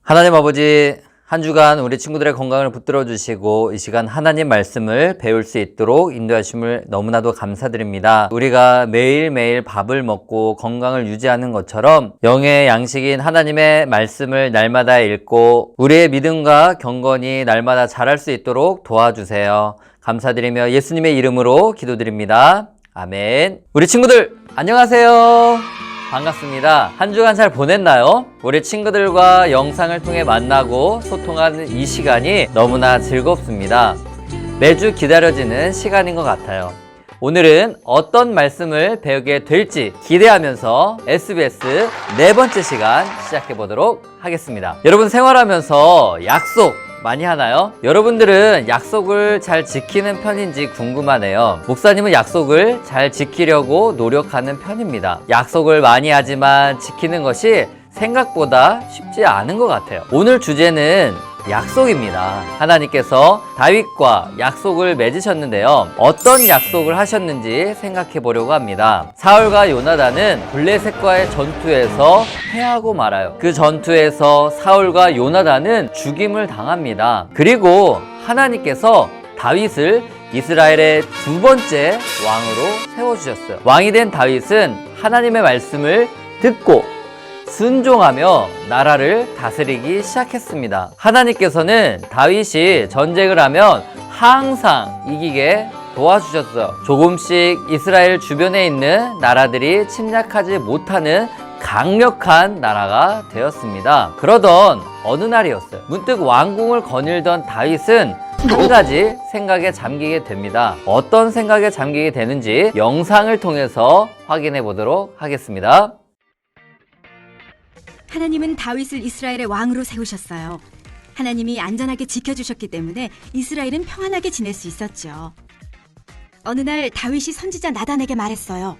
하나님 아버지, 한 주간 우리 친구들의 건강을 붙들어 주시고 이 시간 하나님 말씀을 배울 수 있도록 인도하심을 너무나도 감사드립니다. 우리가 매일매일 밥을 먹고 건강을 유지하는 것처럼 영의 양식인 하나님의 말씀을 날마다 읽고 우리의 믿음과 경건이 날마다 자랄 수 있도록 도와주세요. 감사드리며 예수님의 이름으로 기도드립니다. 아멘. 우리 친구들 안녕하세요. 반갑습니다. 한 주간 잘 보냈나요? 우리 친구들과 영상을 통해 만나고 소통하는 이 시간이 너무나 즐겁습니다. 매주 기다려지는 시간인 것 같아요. 오늘은 어떤 말씀을 배우게 될지 기대하면서 SBS 네 번째 시간 시작해 보도록 하겠습니다. 여러분 생활하면서 약속 많이 하나요? 여러분들은 약속을 잘 지키는 편인지 궁금하네요. 목사님은 약속을 잘 지키려고 노력하는 편입니다. 약속을 많이 하지만 지키는 것이 생각보다 쉽지 않은 것 같아요. 오늘 주제는 약속입니다. 하나님께서 다윗과 약속을 맺으셨는데요. 어떤 약속을 하셨는지 생각해 보려고 합니다. 사울과 요나단은 블레셋과의 전투에서 패하고 말아요. 그 전투에서 사울과 요나단은 죽임을 당합니다. 그리고 하나님께서 다윗을 이스라엘의 두 번째 왕으로 세워주셨어요. 왕이 된 다윗은 하나님의 말씀을 듣고 순종하며 나라를 다스리기 시작했습니다. 하나님께서는 다윗이 전쟁을 하면 항상 이기게 도와주셨어요. 조금씩 이스라엘 주변에 있는 나라들이 침략하지 못하는 강력한 나라가 되었습니다. 그러던 어느 날이었어요. 문득 왕궁을 거닐던 다윗은 한 가지 생각에 잠기게 됩니다. 어떤 생각에 잠기게 되는지 영상을 통해서 확인해 보도록 하겠습니다. 하나님은 다윗을 이스라엘의 왕으로 세우셨어요. 하나님이 안전하게 지켜주셨기 때문에 이스라엘은 평안하게 지낼 수 있었죠. 어느 날 다윗이 선지자 나단에게 말했어요.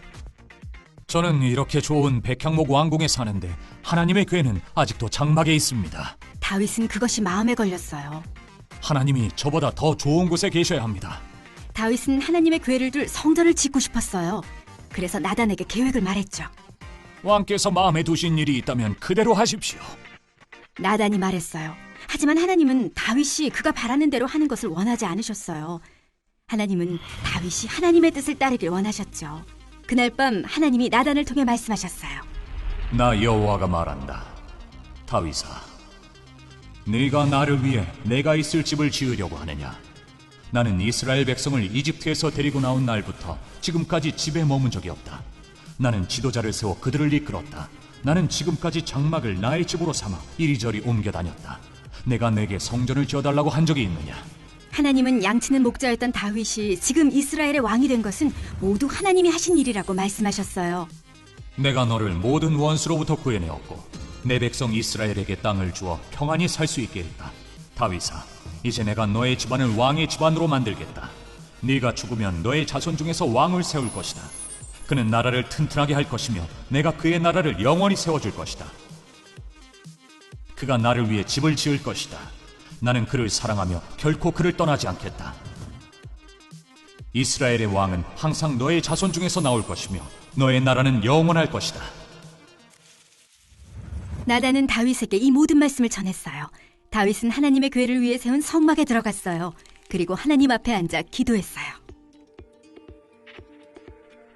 저는 이렇게 좋은 백향목 왕궁에 사는데 하나님의 궤는 아직도 장막에 있습니다. 다윗은 그것이 마음에 걸렸어요. 하나님이 저보다 더 좋은 곳에 계셔야 합니다. 다윗은 하나님의 궤를 둘 성전을 짓고 싶었어요. 그래서 나단에게 계획을 말했죠. 왕께서 마음에 두신 일이 있다면 그대로 하십시오. 나단이 말했어요. 하지만 하나님은 다윗이 그가 바라는 대로 하는 것을 원하지 않으셨어요. 하나님은 다윗이 하나님의 뜻을 따르길 원하셨죠. 그날 밤 하나님이 나단을 통해 말씀하셨어요. 나 여호와가 말한다. 다윗아, 네가 나를 위해 내가 있을 집을 지으려고 하느냐? 나는 이스라엘 백성을 이집트에서 데리고 나온 날부터 지금까지 집에 머문 적이 없다. 나는 지도자를 세워 그들을 이끌었다. 나는 지금까지 장막을 나의 집으로 삼아 이리저리 옮겨 다녔다. 내가 내게 성전을 지어달라고 한 적이 있느냐? 하나님은 양치는 목자였던 다윗이 지금 이스라엘의 왕이 된 것은 모두 하나님이 하신 일이라고 말씀하셨어요. 내가 너를 모든 원수로부터 구해내었고 내 백성 이스라엘에게 땅을 주어 평안히 살 수 있게 했다. 다윗아, 이제 내가 너의 집안을 왕의 집안으로 만들겠다. 네가 죽으면 너의 자손 중에서 왕을 세울 것이다. 그는 나라를 튼튼하게 할 것이며 내가 그의 나라를 영원히 세워줄 것이다. 그가 나를 위해 집을 지을 것이다. 나는 그를 사랑하며 결코 그를 떠나지 않겠다. 이스라엘의 왕은 항상 너의 자손 중에서 나올 것이며 너의 나라는 영원할 것이다. 나단은 다윗에게 이 모든 말씀을 전했어요. 다윗은 하나님의 궤를 위해 세운 성막에 들어갔어요. 그리고 하나님 앞에 앉아 기도했어요.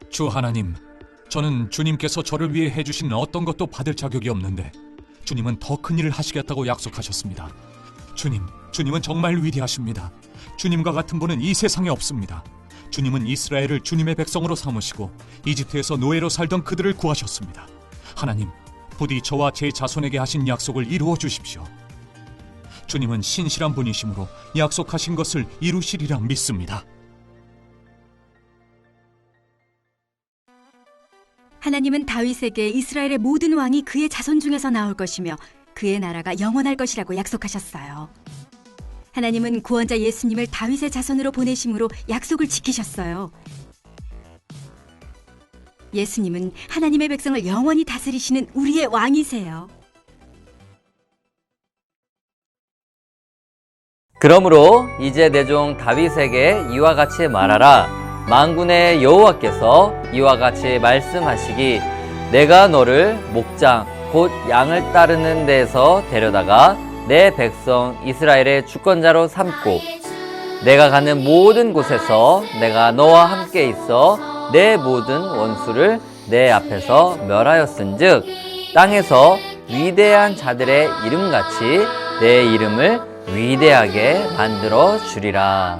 주 하나님, 저는 주님께서 저를 위해 해주신 어떤 것도 받을 자격이 없는데 주님은 더 큰 일을 하시겠다고 약속하셨습니다. 주님은 정말 위대하십니다. 주님과 같은 분은 이 세상에 없습니다. 주님은 이스라엘을 주님의 백성으로 삼으시고 이집트에서 노예로 살던 그들을 구하셨습니다. 하나님, 부디 저와 제 자손에게 하신 약속을 이루어 주십시오. 주님은 신실한 분이시므로 약속하신 것을 이루시리라 믿습니다. 하나님은 다윗에게 이스라엘의 모든 왕이 그의 자손 중에서 나올 것이며 그의 나라가 영원할 것이라고 약속하셨어요. 하나님은 구원자 예수님을 다윗의 자손으로 보내심으로 약속을 지키셨어요. 예수님은 하나님의 백성을 영원히 다스리시는 우리의 왕이세요. 그러므로 이제 내 종 다윗에게 이와 같이 말하라. 만군의 여호와께서 이와 같이 말씀하시기 내가 너를 목장 곧 양을 따르는 데에서 데려다가 내 백성 이스라엘의 주권자로 삼고 내가 가는 모든 곳에서 내가 너와 함께 있어 내 모든 원수를 내 앞에서 멸하였은즉 땅에서 위대한 자들의 이름같이 내 이름을 위대하게 만들어 주리라.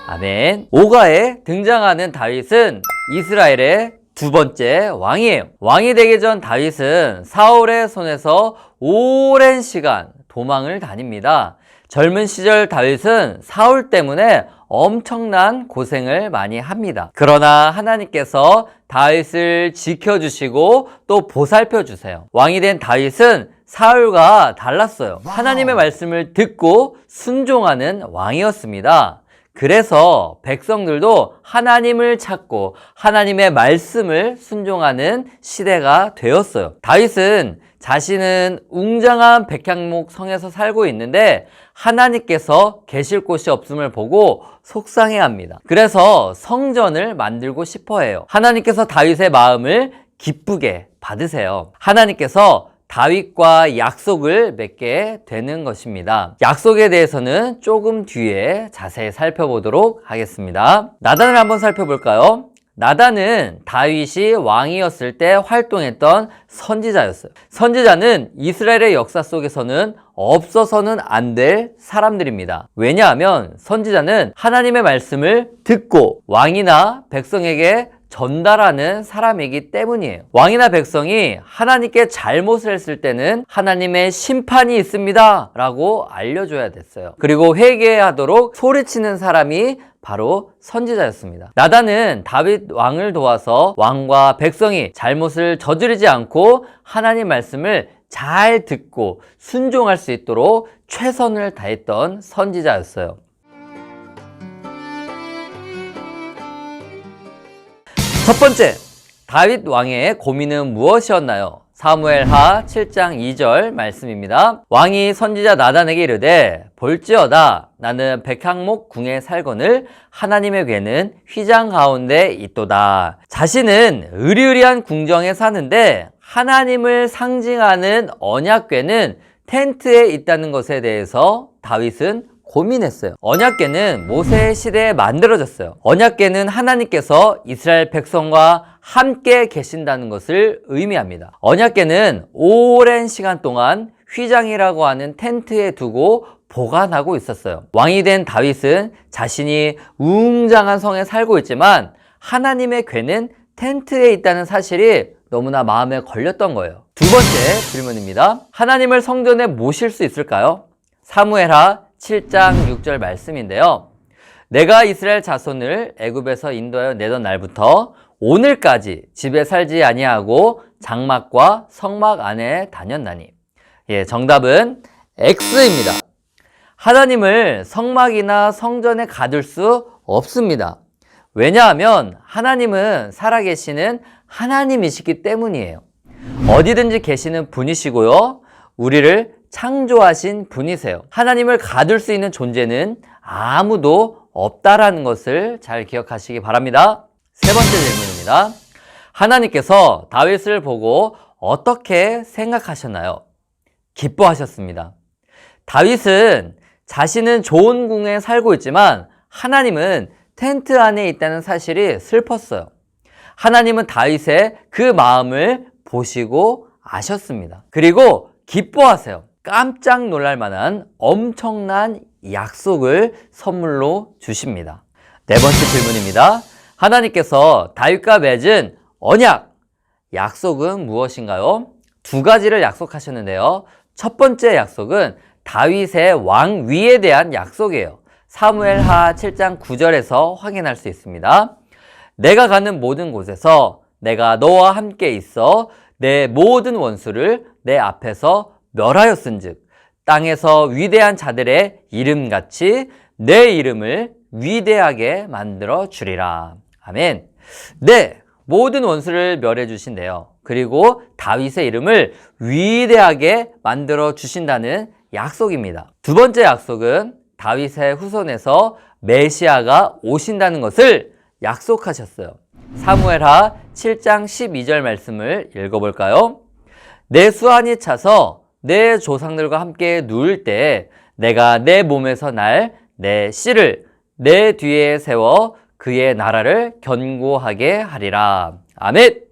아멘. 5가에 등장하는 다윗은 이스라엘의 두 번째 왕이에요. 왕이 되기 전 다윗은 사울의 손에서 오랜 시간 도망을 다닙니다. 젊은 시절 다윗은 사울 때문에 엄청난 고생을 많이 합니다. 그러나 하나님께서 다윗을 지켜주시고 또 보살펴 주세요. 왕이 된 다윗은 사울과 달랐어요. 하나님의 말씀을 듣고 순종하는 왕이었습니다. 그래서 백성들도 하나님을 찾고 하나님의 말씀을 순종하는 시대가 되었어요. 다윗은 자신은 웅장한 백향목 성에서 살고 있는데 하나님께서 계실 곳이 없음을 보고 속상해합니다. 그래서 성전을 만들고 싶어 해요. 하나님께서 다윗의 마음을 기쁘게 받으세요. 하나님께서 다윗과 약속을 맺게 되는 것입니다. 약속에 대해서는 조금 뒤에 자세히 살펴보도록 하겠습니다. 나단을 한번 살펴볼까요? 나단은 다윗이 왕이었을 때 활동했던 선지자였어요. 선지자는 이스라엘의 역사 속에서는 없어서는 안 될 사람들입니다. 왜냐하면 선지자는 하나님의 말씀을 듣고 왕이나 백성에게 전달하는 사람이기 때문이에요. 왕이나 백성이 하나님께 잘못을 했을 때는 하나님의 심판이 있습니다 라고 알려줘야 됐어요. 그리고 회개하도록 소리치는 사람이 바로 선지자였습니다. 나단은 다윗 왕을 도와서 왕과 백성이 잘못을 저지르지 않고 하나님 말씀을 잘 듣고 순종할 수 있도록 최선을 다했던 선지자였어요. 첫 번째, 다윗 왕의 고민은 무엇이었나요? 사무엘하 7장 2절 말씀입니다. 왕이 선지자 나단에게 이르되 볼지어다 나는 백향목 궁에 살거늘 하나님의 궤는 휘장 가운데 있도다. 자신은 의리의리한 궁정에 사는데 하나님을 상징하는 언약궤는 텐트에 있다는 것에 대해서 다윗은 고민했어요. 언약궤는 모세 시대에 만들어졌어요. 언약궤는 하나님께서 이스라엘 백성과 함께 계신다는 것을 의미합니다. 언약궤는 오랜 시간 동안 휘장이라고 하는 텐트에 두고 보관하고 있었어요. 왕이 된 다윗은 자신이 웅장한 성에 살고 있지만 하나님의 궤는 텐트에 있다는 사실이 너무나 마음에 걸렸던 거예요. 두 번째 질문입니다. 하나님을 성전에 모실 수 있을까요? 사무엘하 7장 6절 말씀인데요. 내가 이스라엘 자손을 애굽에서 인도하여 내던 날부터 오늘까지 집에 살지 아니하고 장막과 성막 안에 다녔나니. 정답은 X입니다. 하나님을 성막이나 성전에 가둘 수 없습니다. 왜냐하면 하나님은 살아계시는 하나님이시기 때문이에요. 어디든지 계시는 분이시고요. 우리를 창조하신 분이세요. 하나님을 가둘 수 있는 존재는 아무도 없다라는 것을 잘 기억하시기 바랍니다. 세 번째 질문입니다. 하나님께서 다윗을 보고 어떻게 생각하셨나요? 기뻐하셨습니다. 다윗은 자신은 좋은 궁에 살고 있지만 하나님은 텐트 안에 있다는 사실이 슬펐어요. 하나님은 다윗의 그 마음을 보시고 아셨습니다. 그리고 기뻐하세요. 깜짝 놀랄 만한 엄청난 약속을 선물로 주십니다. 네 번째 질문입니다. 하나님께서 다윗과 맺은 언약, 약속은 무엇인가요? 두 가지를 약속하셨는데요. 첫 번째 약속은 다윗의 왕위에 대한 약속이에요. 사무엘하 7장 9절에서 확인할 수 있습니다. 내가 가는 모든 곳에서 내가 너와 함께 있어 내 모든 원수를 내 앞에서 멸하였은즉 땅에서 위대한 자들의 이름같이 내 이름을 위대하게 만들어 주리라. 아멘. 네, 모든 원수를 멸해 주신대요. 그리고 다윗의 이름을 위대하게 만들어 주신다는 약속입니다. 두 번째 약속은 다윗의 후손에서 메시아가 오신다는 것을 약속하셨어요. 사무엘하 7장 12절 말씀을 읽어볼까요? 내 수완이 차서 내 조상들과 함께 누울 때 내가 내 몸에서 날 내 씨를 내 뒤에 세워 그의 나라를 견고하게 하리라. 아멘.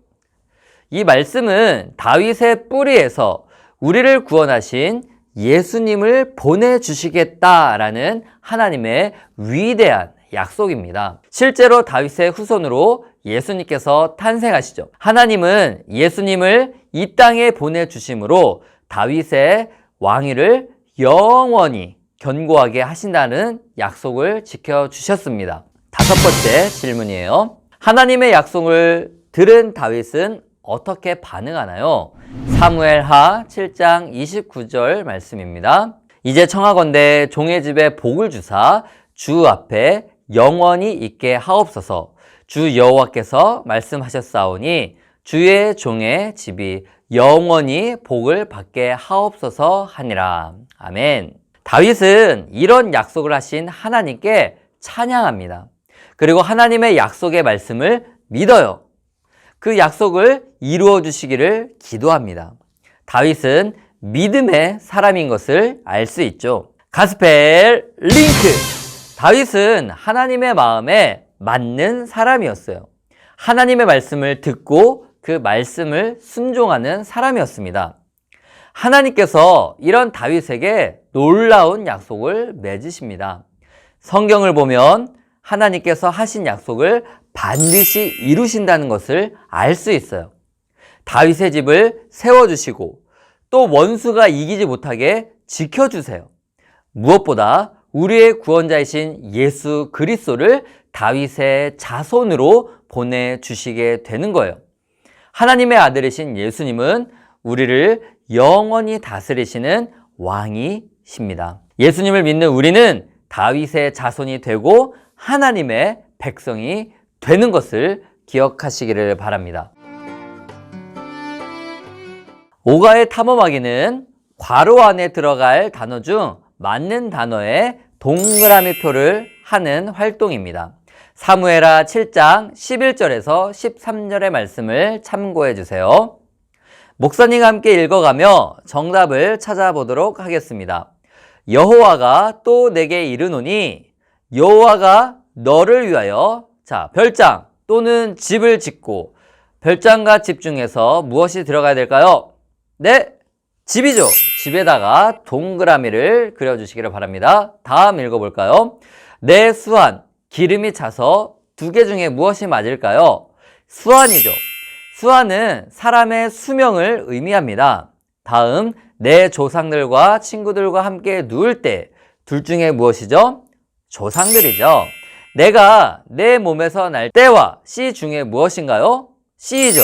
이 말씀은 다윗의 뿌리에서 우리를 구원하신 예수님을 보내주시겠다라는 하나님의 위대한 약속입니다. 실제로 다윗의 후손으로 예수님께서 탄생하시죠. 하나님은 예수님을 이 땅에 보내주심으로 다윗의 왕위를 영원히 견고하게 하신다는 약속을 지켜주셨습니다. 다섯 번째 질문이에요. 하나님의 약속을 들은 다윗은 어떻게 반응하나요? 사무엘하 7장 29절 말씀입니다. 이제 청하건대 종의 집에 복을 주사 주 앞에 영원히 있게 하옵소서. 주 여호와께서 말씀하셨사오니 주의 종의 집이 영원히 복을 받게 하옵소서 하니라. 아멘. 다윗은 이런 약속을 하신 하나님께 찬양합니다. 그리고 하나님의 약속의 말씀을 믿어요. 그 약속을 이루어 주시기를 기도합니다. 다윗은 믿음의 사람인 것을 알 수 있죠. 가스펠 링크! 다윗은 하나님의 마음에 맞는 사람이었어요. 하나님의 말씀을 듣고 그 말씀을 순종하는 사람이었습니다. 하나님께서 이런 다윗에게 놀라운 약속을 맺으십니다. 성경을 보면 하나님께서 하신 약속을 반드시 이루신다는 것을 알 수 있어요. 다윗의 집을 세워주시고 또 원수가 이기지 못하게 지켜주세요. 무엇보다 우리의 구원자이신 예수 그리스도를 다윗의 자손으로 보내주시게 되는 거예요. 하나님의 아들이신 예수님은 우리를 영원히 다스리시는 왕이십니다. 예수님을 믿는 우리는 다윗의 자손이 되고 하나님의 백성이 되는 것을 기억하시기를 바랍니다. 오가의 탐험하기는 괄호 안에 들어갈 단어 중 맞는 단어에 동그라미 표를 하는 활동입니다. 사무엘하 7장 11절에서 13절의 말씀을 참고해 주세요. 목사님과 함께 읽어가며 정답을 찾아보도록 하겠습니다. 여호와가 또 내게 이르노니 여호와가 너를 위하여 별장 또는 집을 짓고 별장과 집 중에서 무엇이 들어가야 될까요? 네, 집이죠. 집에다가 동그라미를 그려주시기를 바랍니다. 다음 읽어볼까요? 내 수완, 기름이 차서 두 개 중에 무엇이 맞을까요? 수완이죠. 수완은 사람의 수명을 의미합니다. 다음, 내 조상들과 친구들과 함께 누울 때 둘 중에 무엇이죠? 조상들이죠. 내가 내 몸에서 날 때와 씨 중에 무엇인가요? 씨이죠.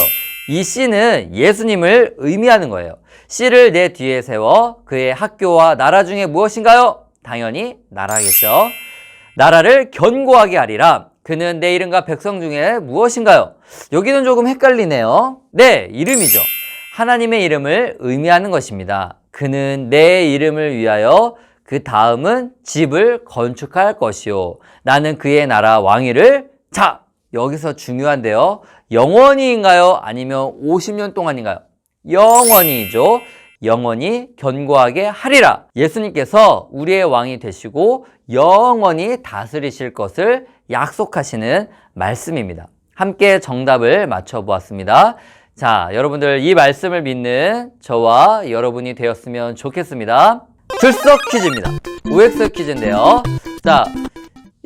이 씨는 예수님을 의미하는 거예요. 씨를 내 뒤에 세워 그의 학교와 나라 중에 무엇인가요? 당연히 나라겠죠. 나라를 견고하게 하리라. 그는 내 이름과 백성 중에 무엇인가요? 여기는 조금 헷갈리네요. 네, 이름이죠. 하나님의 이름을 의미하는 것입니다. 그는 내 이름을 위하여 그 다음은 집을 건축할 것이요. 나는 그의 나라 왕위를 여기서 중요한데요. 영원히인가요? 아니면 50년 동안인가요? 영원히죠. 영원히 견고하게 하리라. 예수님께서 우리의 왕이 되시고 영원히 다스리실 것을 약속하시는 말씀입니다. 함께 정답을 맞춰보았습니다. 자, 여러분들 이 말씀을 믿는 저와 여러분이 되었으면 좋겠습니다. 출석 퀴즈입니다. OX 퀴즈인데요. 자,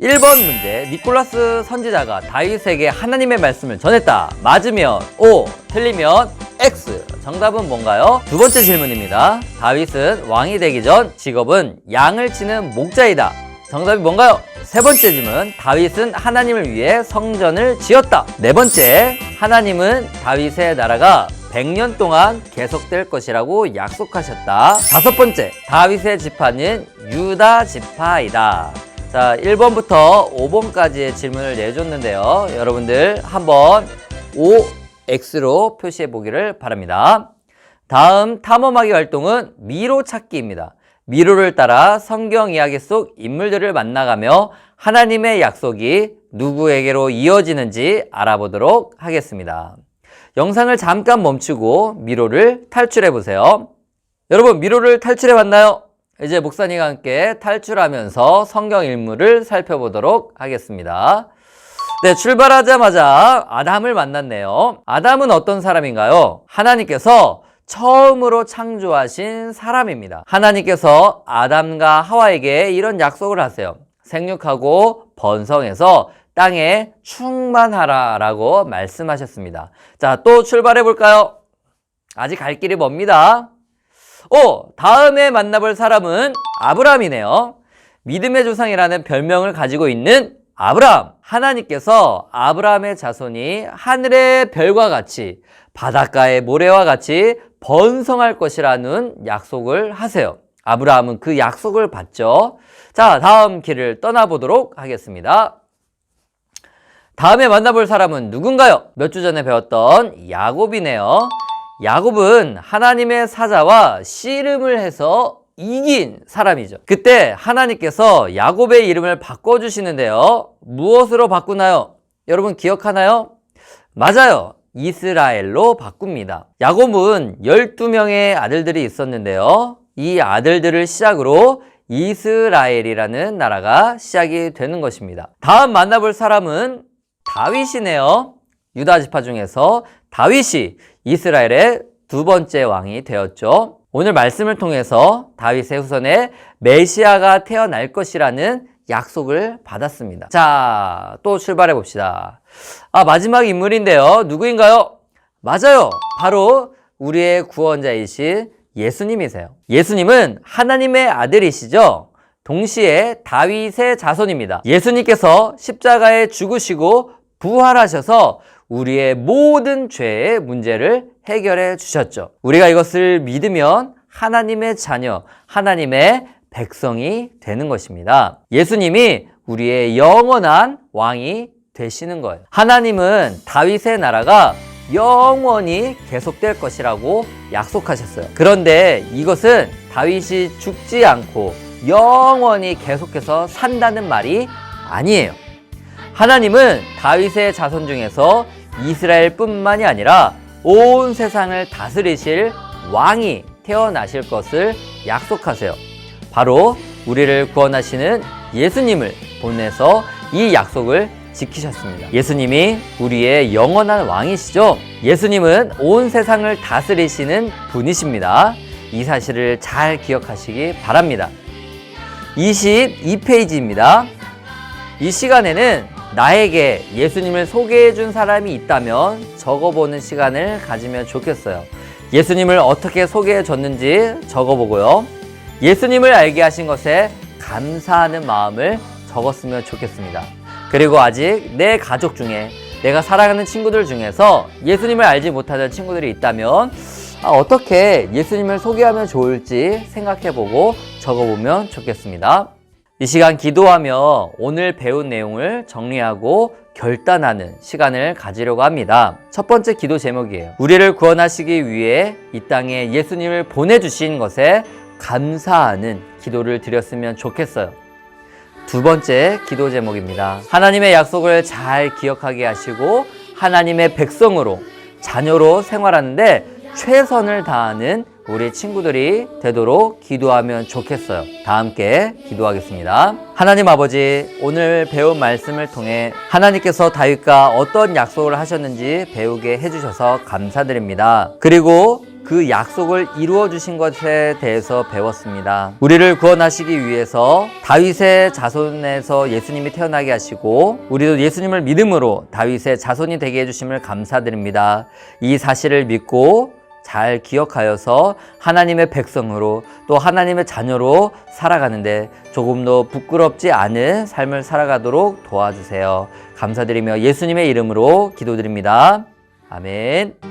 1번 문제. 니콜라스 선지자가 다윗에게 하나님의 말씀을 전했다. 맞으면 O, 틀리면 X. 정답은 뭔가요? 두 번째 질문입니다. 다윗은 왕이 되기 전 직업은 양을 치는 목자이다. 정답이 뭔가요? 세 번째 질문. 다윗은 하나님을 위해 성전을 지었다. 네 번째. 하나님은 다윗의 나라가 100년 동안 계속될 것이라고 약속하셨다. 다섯 번째. 다윗의 지파는 유다 지파이다. 자, 1번부터 5번까지의 질문을 내줬는데요. 여러분들 한번 OX로 표시해 보기를 바랍니다. 다음 탐험하기 활동은 미로 찾기입니다. 미로를 따라 성경 이야기 속 인물들을 만나가며 하나님의 약속이 누구에게로 이어지는지 알아보도록 하겠습니다. 영상을 잠깐 멈추고 미로를 탈출해 보세요. 여러분, 미로를 탈출해 봤나요? 이제 목사님과 함께 탈출하면서 성경 인물을 살펴보도록 하겠습니다. 네, 출발하자마자 아담을 만났네요. 아담은 어떤 사람인가요? 하나님께서 처음으로 창조하신 사람입니다. 하나님께서 아담과 하와에게 이런 약속을 하세요. 생육하고 번성해서 땅에 충만하라 라고 말씀하셨습니다. 자, 또 출발해 볼까요? 아직 갈 길이 멉니다. 다음에 만나볼 사람은 아브라함이네요. 믿음의 조상이라는 별명을 가지고 있는 아브라함. 하나님께서 아브라함의 자손이 하늘의 별과 같이 바닷가의 모래와 같이 번성할 것이라는 약속을 하세요. 아브라함은 그 약속을 받죠. 자, 다음 길을 떠나보도록 하겠습니다. 다음에 만나볼 사람은 누군가요? 몇 주 전에 배웠던 야곱이네요. 야곱은 하나님의 사자와 씨름을 해서 이긴 사람이죠. 그때 하나님께서 야곱의 이름을 바꿔주시는데요. 무엇으로 바꾸나요? 여러분 기억하나요? 맞아요. 이스라엘로 바꿉니다. 야곱은 12명의 아들들이 있었는데요. 이 아들들을 시작으로 이스라엘이라는 나라가 시작이 되는 것입니다. 다음 만나볼 사람은 다윗이네요. 유다 지파 중에서 다윗이 이스라엘의 두 번째 왕이 되었죠. 오늘 말씀을 통해서 다윗의 후손에 메시아가 태어날 것이라는 약속을 받았습니다. 자, 또 출발해 봅시다. 마지막 인물인데요. 누구인가요? 맞아요. 바로 우리의 구원자이신 예수님이세요. 예수님은 하나님의 아들이시죠. 동시에 다윗의 자손입니다. 예수님께서 십자가에 죽으시고 부활하셔서 우리의 모든 죄의 문제를 해결해 주셨죠. 우리가 이것을 믿으면 하나님의 자녀, 하나님의 백성이 되는 것입니다. 예수님이 우리의 영원한 왕이 되시는 거예요. 하나님은 다윗의 나라가 영원히 계속될 것이라고 약속하셨어요. 그런데 이것은 다윗이 죽지 않고 영원히 계속해서 산다는 말이 아니에요. 하나님은 다윗의 자손 중에서 이스라엘뿐만이 아니라 온 세상을 다스리실 왕이 태어나실 것을 약속하세요. 바로 우리를 구원하시는 예수님을 보내서 이 약속을 지키셨습니다. 예수님이 우리의 영원한 왕이시죠. 예수님은 온 세상을 다스리시는 분이십니다. 이 사실을 잘 기억하시기 바랍니다. 22페이지입니다. 이 시간에는 나에게 예수님을 소개해 준 사람이 있다면 적어보는 시간을 가지면 좋겠어요. 예수님을 어떻게 소개해 줬는지 적어보고요. 예수님을 알게 하신 것에 감사하는 마음을 적었으면 좋겠습니다. 그리고 아직 내 가족 중에 내가 사랑하는 친구들 중에서 예수님을 알지 못하는 친구들이 있다면 어떻게 예수님을 소개하면 좋을지 생각해보고 적어보면 좋겠습니다. 이 시간 기도하며 오늘 배운 내용을 정리하고 결단하는 시간을 가지려고 합니다. 첫 번째 기도 제목이에요. 우리를 구원하시기 위해 이 땅에 예수님을 보내주신 것에 감사하는 기도를 드렸으면 좋겠어요. 두 번째 기도 제목입니다. 하나님의 약속을 잘 기억하게 하시고 하나님의 백성으로 자녀로 생활하는데 최선을 다하는 우리 친구들이 되도록 기도하면 좋겠어요. 다 함께 기도하겠습니다. 하나님 아버지, 오늘 배운 말씀을 통해 하나님께서 다윗과 어떤 약속을 하셨는지 배우게 해주셔서 감사드립니다. 그리고 그 약속을 이루어 주신 것에 대해서 배웠습니다. 우리를 구원하시기 위해서 다윗의 자손에서 예수님이 태어나게 하시고 우리도 예수님을 믿음으로 다윗의 자손이 되게 해주심을 감사드립니다. 이 사실을 믿고 잘 기억하여서 하나님의 백성으로 또 하나님의 자녀로 살아가는데 조금도 부끄럽지 않은 삶을 살아가도록 도와주세요. 감사드리며 예수님의 이름으로 기도드립니다. 아멘.